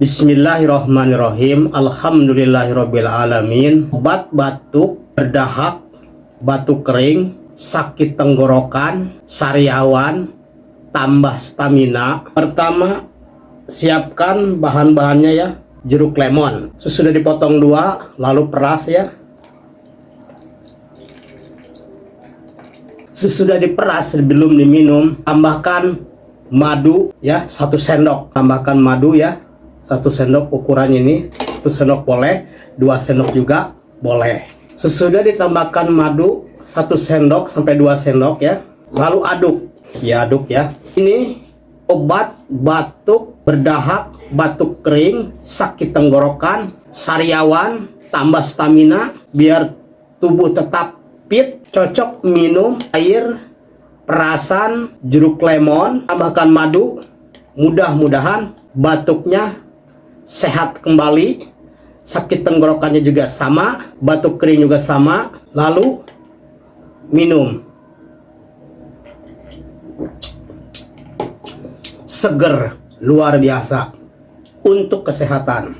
Bismillahirrahmanirrahim. Alhamdulillahirabbil alamin. Obat batuk, berdahak, batuk kering, sakit tenggorokan, sariawan, tambah stamina. Pertama, siapkan bahan-bahannya ya. Jeruk lemon sesudah dipotong dua, lalu peras ya. Sesudah diperas sebelum diminum, tambahkan madu ya, 1 sendok. Tambahkan madu ya, 1 sendok ukurannya ini. 1 sendok boleh, 2 sendok juga boleh. Sesudah ditambahkan madu 1 sendok sampai 2 sendok ya, lalu aduk ya. Ini obat batuk, berdahak, batuk kering, sakit tenggorokan, sariawan, tambah stamina biar tubuh tetap fit. Cocok minum air perasan jeruk lemon, tambahkan madu. Mudah-mudahan batuknya sehat kembali, sakit tenggorokannya juga sama, batuk kering juga sama. Lalu minum. Seger luar biasa untuk kesehatan.